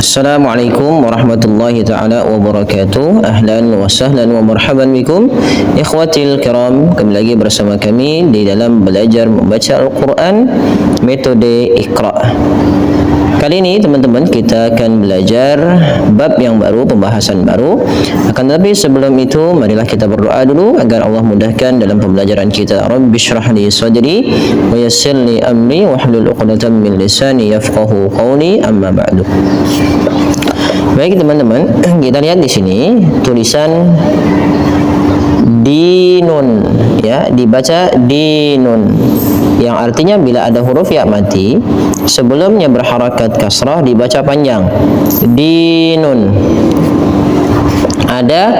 Assalamualaikum warahmatullahi ta'ala wabarakatuh. Ahlan wa sahlan wa marhaban bikum ikhwatil kiram. Kembali lagi bersama kami di dalam belajar membaca Al-Quran metode Iqra. Kali ini teman-teman kita akan belajar bab yang baru, pembahasan baru. Akan tetapi sebelum itu marilah kita berdoa dulu agar Allah mudahkan dalam pembelajaran kita. Rabbi shrah li sadri wa yassir li amri wahlul 'uqdatam min lisani yafqahu qawli, amma ba'du. Baik teman-teman, kita lihat di sini tulisan dinun, ya, dibaca dinun, yang artinya bila ada huruf ya mati sebelumnya berharakat kasrah dibaca panjang, dinun. Ada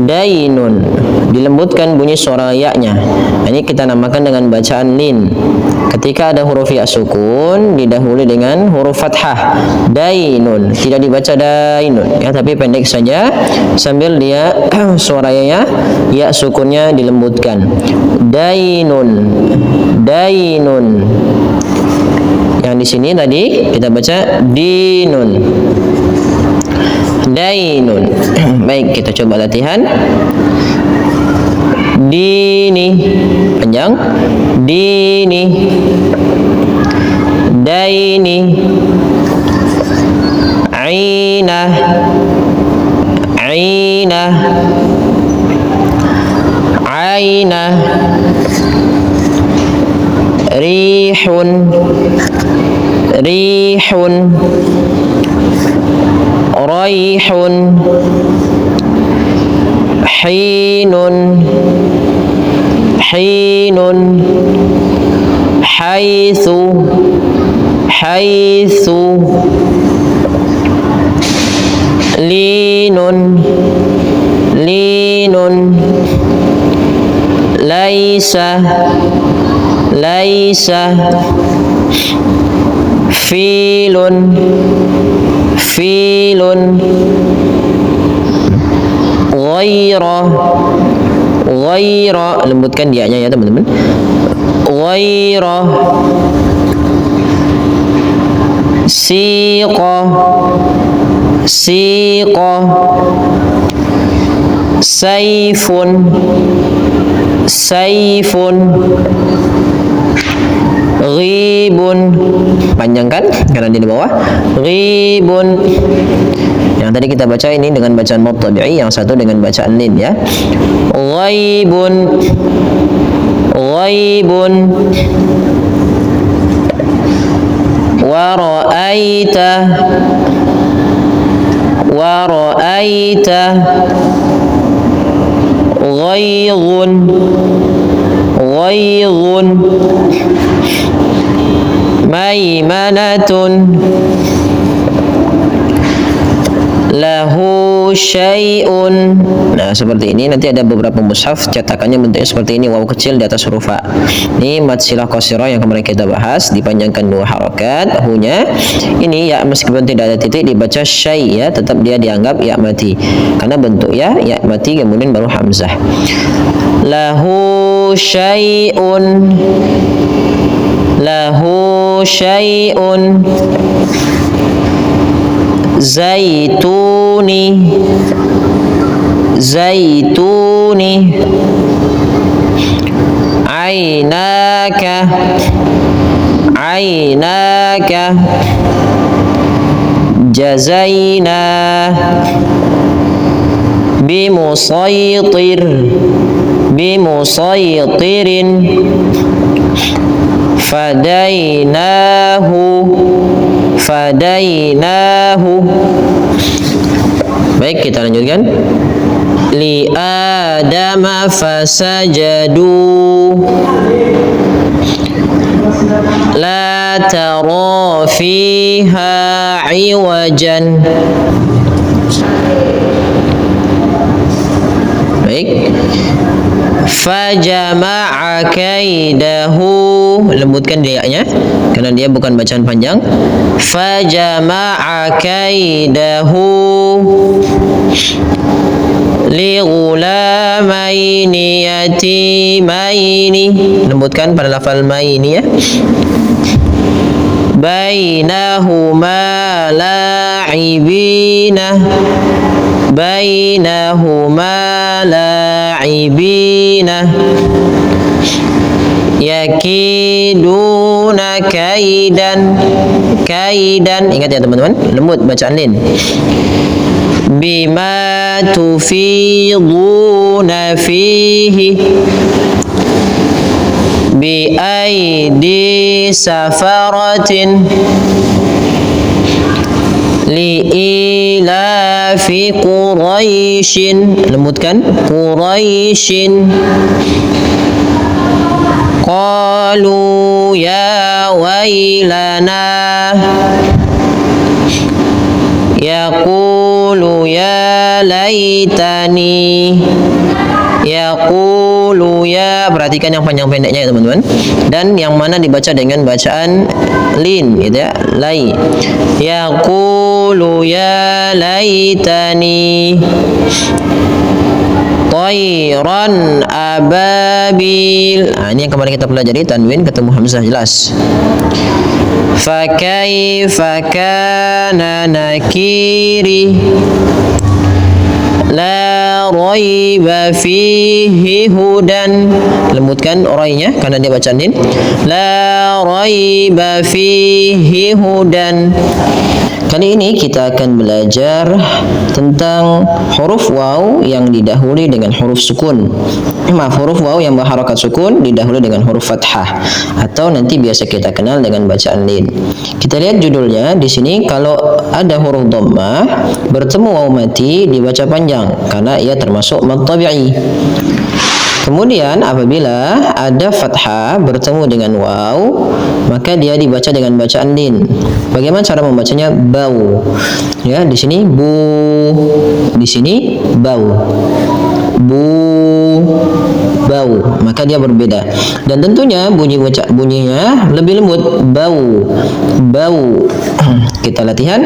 dainun, dilembutkan bunyi suara ya-nya. Ini kita namakan dengan bacaan lin. Ketika ada huruf ya sukun didahului dengan huruf fathah, dainun, tidak dibaca dainun, ya, tapi pendek saja sambil dia suaranya ya sukunnya dilembutkan. Dainun, dainun. Yang di sini tadi kita baca dinun, dainun. Baik, kita coba latihan. Dini, panjang. Dini, daini, aina, aina, aina, rihun, rihun, raihun, hinun, hinun, haitsu, haitsu, linun, linun, laisa, laisa, filun, filun, ghaira, ghaira, lembutkan dianya ya teman-teman. Ghaira, siqa, siqa, saifun, saifun, ghibun, panjangkan karena di bawah, ghibun. Yang tadi kita baca ini dengan bacaan mad tabi'i, yang satu dengan bacaan lin, ya. Ghaibun, ghaibun, wa ra'aita, wa ra'aita, ghaidun, ghaidun, maimanatun, lahu syai'un. Nah, seperti ini. Nanti ada beberapa mushaf cetakannya bentuknya seperti ini, waw kecil di atas huruf fa. Ini mad silah qasirah yang kemarin kita bahas, dipanjangkan 2 harakat hu-nya. Ini ya meskipun tidak ada titik dibaca syai', ya, tetap dia dianggap ya mati karena bentuk ya mati kemudian baru hamzah. Lahu syai'un, lahu syai'un, zaituni, zaituni, ainaka, ainaka, jazaina, bimusaytir, bimusaytirin, fadainahu, fadainahu. Baik, kita lanjutkan. Li adama fasajadu, la tara fiha iwajan. Baik. Fajama'a kaidahu, lembutkan dia-nya karena dia bukan bacaan panjang. Fajama'a kaidahu li ghulamaini yatimaini, lembutkan pada lafal maini, ya. bainahuma la'ibina, bainahuma la'ibina, yakiduna kaidan, kaidan, ingat ya teman-teman, lembut bacaan lin. Bima tufiduna fihi, bi aidi safaratin, li ilafi Quraisyin, lembutkan, Quraisyin, qalu ya wailana, yaqulu ya laitani, yaqulu ya, perhatikan yang panjang pendeknya ya teman-teman, dan yang mana dibaca dengan bacaan lin gitu ya, lai. Yaqulu ya laitani tayran ababil. Ini yang kemarin kita pelajari, tanwin ketemu hamzah jelas. Fa kaifa kana nakiri, la raiba fihi hudan, lembutkan rainya karena dia bacaan din. La raiba fihi hudan. Kali ini kita akan belajar tentang huruf waw yang didahului dengan huruf sukun. Maaf, huruf waw yang berharakat sukun didahului dengan huruf fathah, atau nanti biasa kita kenal dengan bacaan lin. Kita lihat judulnya di sini. Kalau ada huruf dhammah bertemu waw mati dibaca panjang karena ia termasuk mad tabi'i. Kemudian apabila ada fathah bertemu dengan waw, maka dia dibaca dengan bacaan lin. Bagaimana cara membacanya? Bau. Ya, di sini bu, di sini bau. Bu, bau. Maka dia berbeda. Dan tentunya bunyinya lebih lembut, bau. Bau. Kita latihan.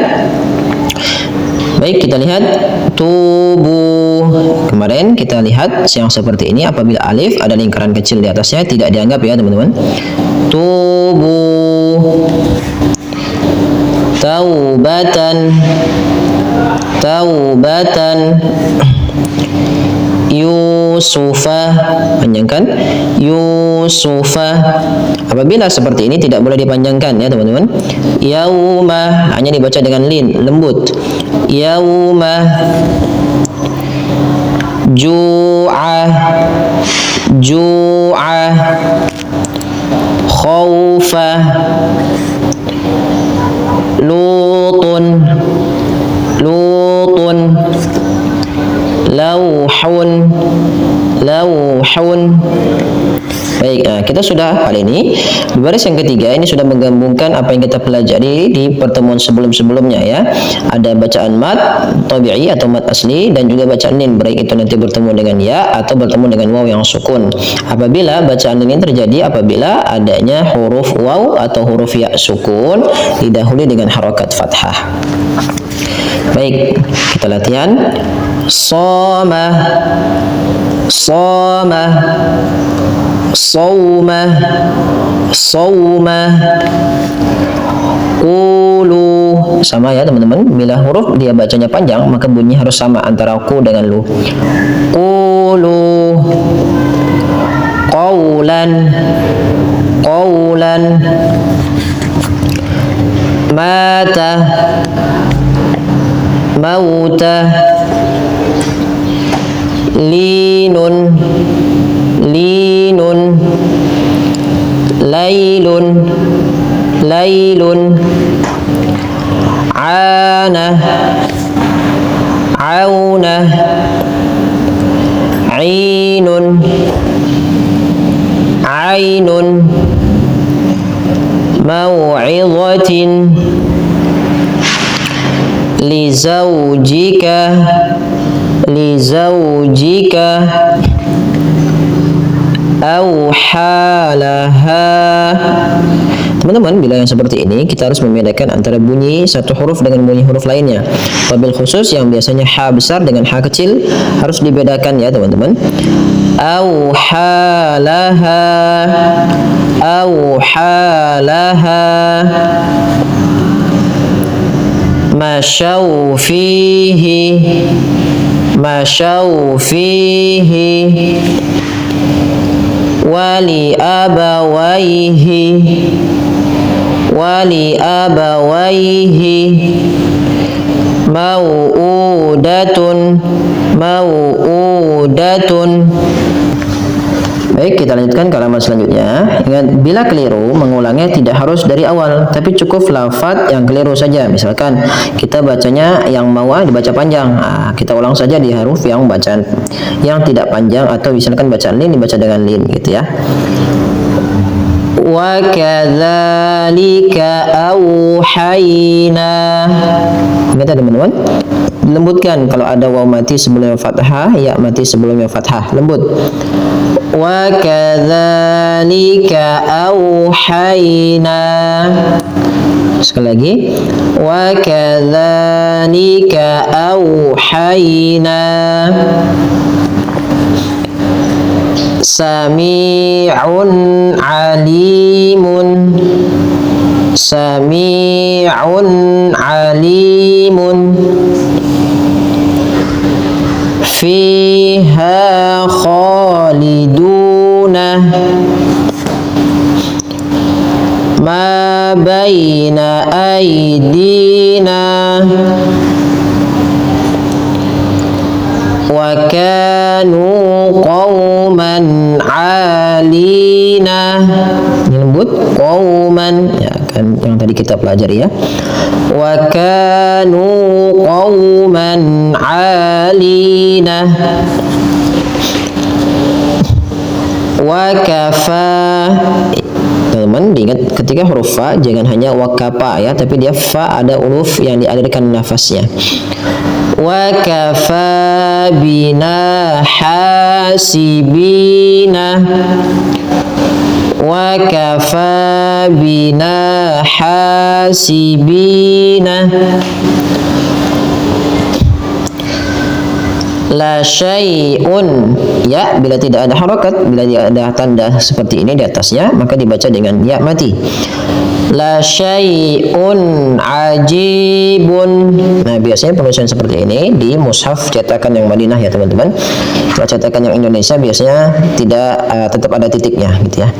Baik, kita lihat tubuh. Kemarin kita lihat yang seperti ini, apabila alif ada lingkaran kecil di atasnya tidak dianggap ya teman-teman. Tubuh. Taubatan, taubatan. Yusufa, panjangkan, Yusufa. Apabila seperti ini tidak boleh dipanjangkan ya teman-teman. Yauma hanya dibaca dengan lin, lembut. Yauma. Ju'a, ju'a. Khaufa. Lutun, lutun. Lauhun, lauhun. Baik, kita sudah kali ini di baris yang ketiga ini sudah menggabungkan apa yang kita pelajari di pertemuan sebelum-sebelumnya ya. Ada bacaan mad tabi'i atau mad asli dan juga bacaan lin, baik itu nanti bertemu dengan ya atau bertemu dengan waw yang sukun. Apabila bacaan lin terjadi apabila adanya huruf waw atau huruf ya sukun didahului dengan harakat fathah. Baik, kita latihan. Soma, soma, sawma, sawma. Qulu, sama ya teman-teman. Bila huruf dia bacanya panjang maka bunyi harus sama antara ku dengan lu. Qulu. Qawlan, qawlan. Mata, mauta. Linun, linun. Lailun, lailun. Ana, auna. Ainun, ainun. Mau'izatin. Lizaujika, lizaujika. Auhalaha. Teman-teman, bila yang seperti ini kita harus membedakan antara bunyi satu huruf dengan bunyi huruf lainnya. Wabil khusus yang biasanya ha besar dengan ha kecil harus dibedakan ya teman-teman. Auhalaha, auhalaha, masyau fihi, masyau fihi, wali abawaihi, wali abawaihi, mau'udatun, mau'udatun. Baik, kita lanjutkan ke halaman selanjutnya. Ingat, bila keliru mengulangnya tidak harus dari awal, tapi cukup lafaz yang keliru saja. Misalkan kita bacanya yang mawa dibaca panjang, kita ulang saja di huruf yang bacaan yang tidak panjang, atau misalkan bacaan lin dibaca dengan lin gitu ya. Wa kadzalika auhayna. Ingat ya teman-teman, lembutkan kalau ada waw mati sebelumnya fathah, ya mati sebelumnya fathah, lembut. Wa kadzalika auhayna. Sekali lagi, wa kadzalika auhayna. Sami'un alimun, sami'un alimun, fiha khaliduna, ma baina aydina, wa kanu qauman alina. Ini lembut, qauman ya kan, yang tadi kita pelajari ya. Wa kanu qauman alina. Wa kafa. Teman-teman, diingat ketika huruf fa jangan hanya wakapa ya, tapi dia fa ada huruf yang dialirkan nafasnya. Wa kafa bina hasibina, wa kafa bina hasibina. La syai'un, ya bila tidak ada harakat, bila tidak ada tanda seperti ini di atasnya, maka dibaca dengan ya mati. La syai'un ajibun. Nah, biasanya penulisan seperti ini di mushaf cetakan yang Madinah ya teman-teman. Kalau cetakan yang Indonesia biasanya tidak, tetap ada titiknya gitu ya.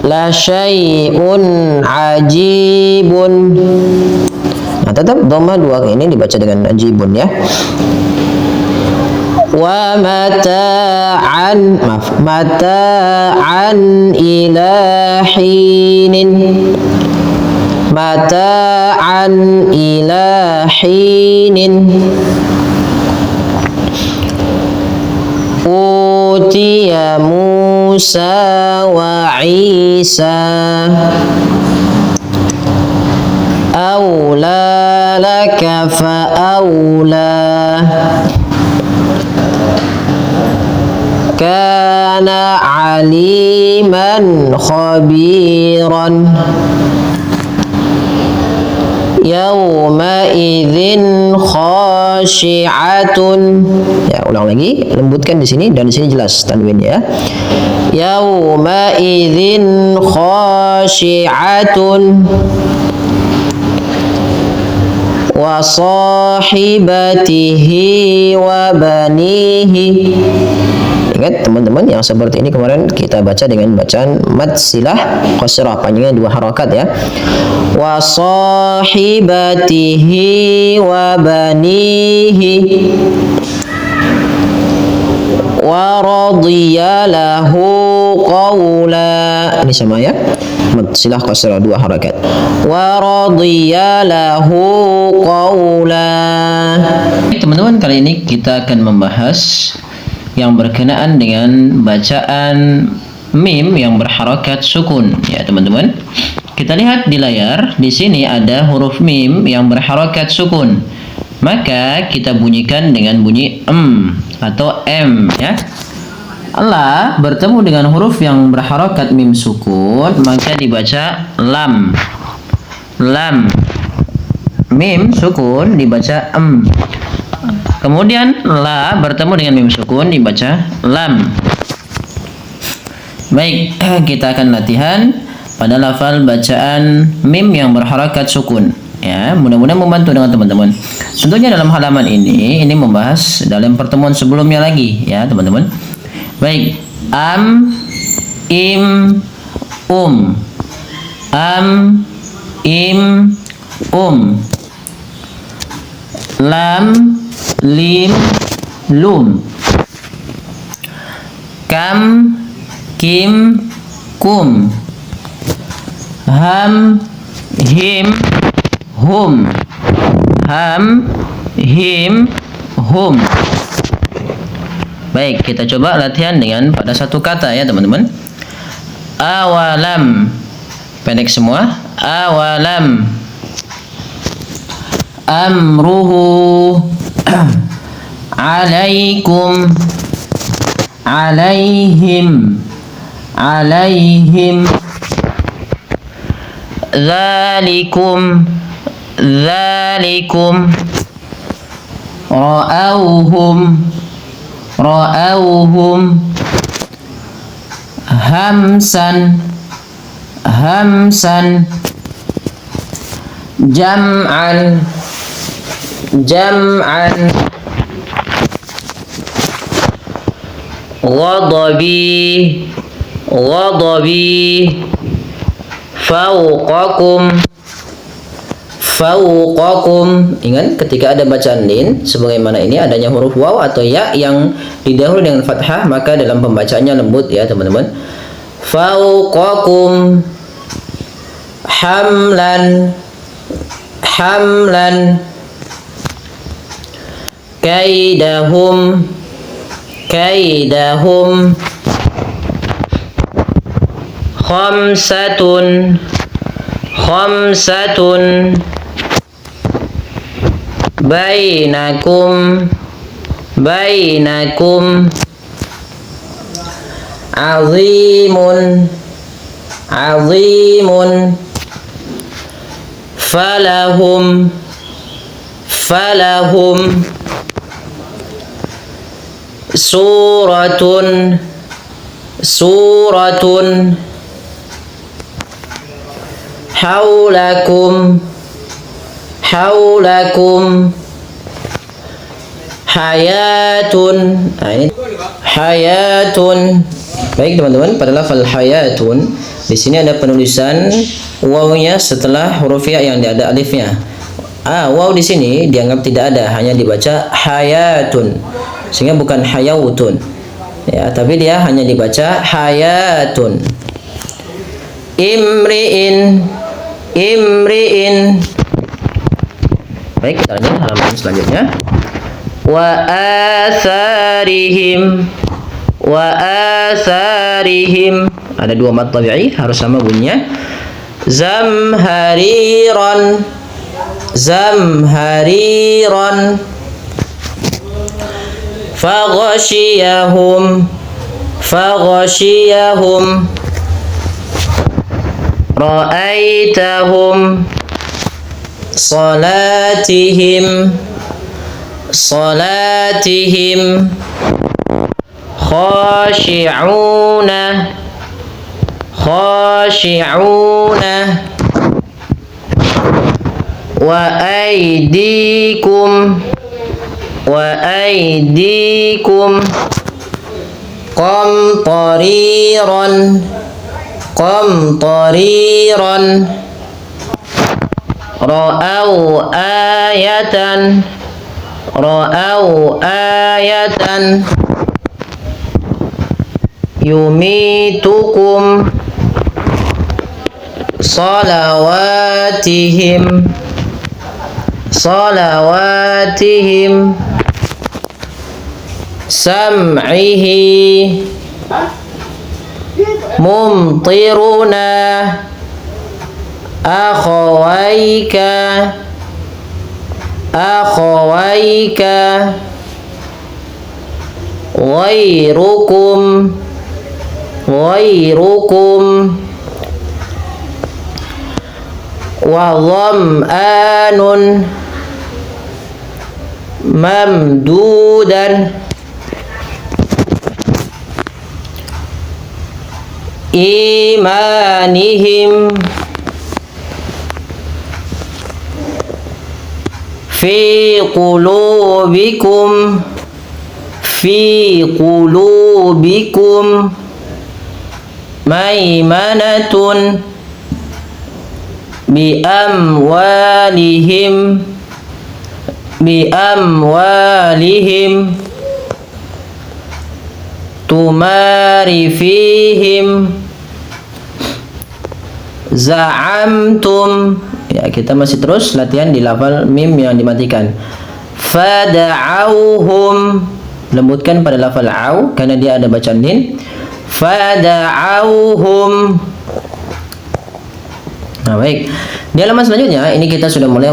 La syai'un ajibun. Nah, tetap dhamma dua ini dibaca dengan ajibun ya. Wa mata'an, maaf, mata'an ila hinin, mata'an ila hinin. Utiya Musa wa Isa, awla laka fa awla, kana aliman khabiran, yawma idzin khashi'atun. Ya, ulang lagi, lembutkan di sini dan di sini jelas tanwin ya. Yawma idzin khashi'atun, wa sahibatihi wa banihi. Ingat teman-teman, yang seperti ini kemarin kita baca dengan bacaan mad silah qasrah, panjangnya 2 harakat ya. Wa sahibatihi wa banihi, wa radiya lahu qawla. Ini sama ya, mad silah qasrah 2 harakat. Wa radiya lahu qawla. Teman-teman, kali ini kita akan membahas yang berkenaan dengan bacaan mim yang berharakat sukun ya teman-teman. Kita lihat di layar, di sini ada huruf mim yang berharakat sukun. Maka kita bunyikan dengan bunyi atau m ya. La bertemu dengan huruf yang berharokat mim sukun, maka dibaca lam. Lam. Mim sukun dibaca em. Kemudian la bertemu dengan mim sukun dibaca lam. Baik, kita akan latihan pada lafal bacaan mim yang berharakat sukun. Ya, mudah-mudahan membantu dengan teman-teman. Tentunya dalam halaman ini membahas dalam pertemuan sebelumnya lagi, ya teman-teman. Baik, am, im, am, im, lam, lim, lum, kam, kim, kum, ham, him, hum, hum. Baik, kita coba latihan dengan pada satu kata ya teman-teman. Awalam. Pendek semua. Awalam. Amruhu. Alaikum. Alaihim. Dzalikum. Ra'auhum. Hamsan. Jam'an. Ghadabi. Fauqakum. Ingat ketika ada bacaan lin sebagaimana ini adanya huruf waw atau ya yang didahului dengan fathah, maka dalam pembacaannya lembut ya teman-teman. Fauqakum. Hamlan. Kaidahum. Khamsatun. Bainakum. Azimun. Falahum. Suratun. Haulakum. Hayatun. Nah, ini hayatun. Baik teman-teman, pada lafal hayatun di sini ada penulisan wawnya setelah huruf ya yang ada alifnya. Waw di sini dianggap tidak ada, hanya dibaca hayatun. Sehingga bukan hayautun. Ya, tapi dia hanya dibaca hayatun. Imri'in. Baik, kita lanjut halaman selanjutnya. Wa asarihim. Ada dua mad tabi'i harus sama bunyinya. Zamhariran. Faghashiyahum. Ra'aitahum. Salatihim. Khashi'una. Wa aydikum. Qamtariran. Ra'au ayatan. Yumitukum. Salawatihim. Sam'ihi. Mumtiruna. Akhawaika. ghairukum wa dham'anun mamdudan imanihim fi qulubikum maimanatun bi amwalihim tumari fihim za'amtum. Ya, kita masih terus latihan di lafal mim yang dimatikan. Fada'auhum, lembutkan pada lafal au karena dia ada bacaan din. Fada'auhum. Nah, baik. Di halaman selanjutnya ini kita sudah mulai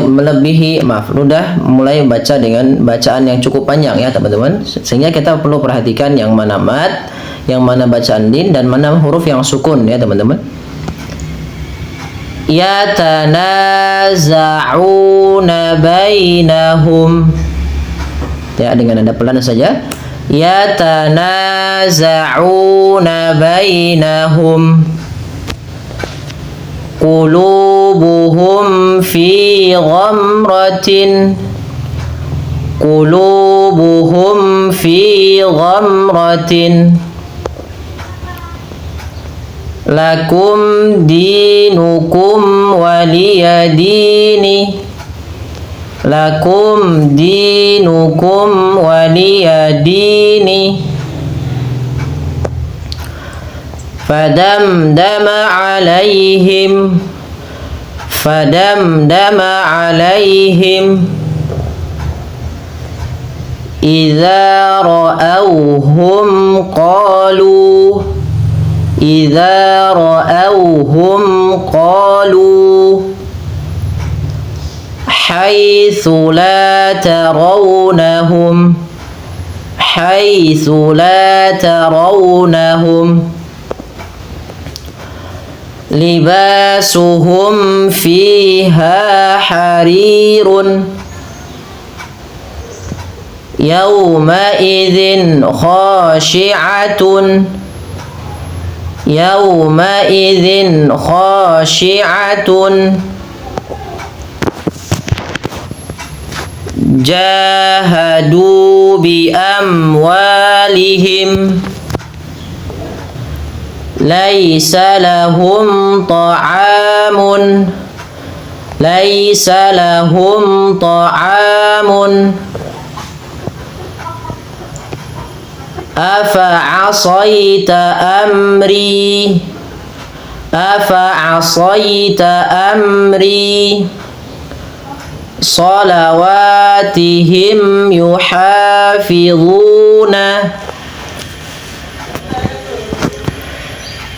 mulai baca dengan bacaan yang cukup panjang ya teman-teman. Sehingga kita perlu perhatikan yang mana mad, yang mana bacaan din dan mana huruf yang sukun ya teman-teman. Yatanaza'una bainahum. Ya, dengan nada pelan saja. Yatanaza'una bainahum. Qulubuhum fi ghamratin. Lakum dinukum waliyadini. Fadamdama alaihim idza ra'awhum qalu haitsu la tarawnahum libasuhum fiha harirun yawma idzin khashi'atun jahadu bi amwalihim laisa lahum ta'amun afa'asaita amri salawatihim yuhafizuna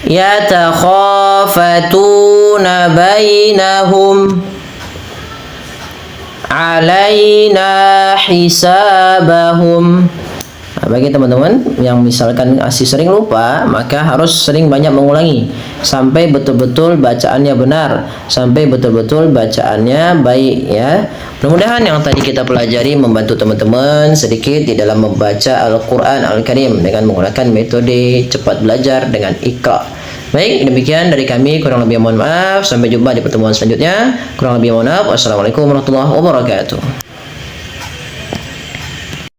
yatakhafatuna bainahum alaina hisabahum. Nah, bagi teman-teman yang misalkan masih sering lupa, maka harus sering banyak mengulangi sampai betul-betul bacaannya benar, sampai betul-betul bacaannya baik ya. Mudah-mudahan yang tadi kita pelajari membantu teman-teman sedikit di dalam membaca Al-Quran Al-Karim dengan menggunakan metode cepat belajar dengan Iqra. Baik, demikian dari kami, kurang lebih mohon maaf. Sampai jumpa di pertemuan selanjutnya. Kurang lebih mohon maaf. Wassalamualaikum warahmatullahi wabarakatuh.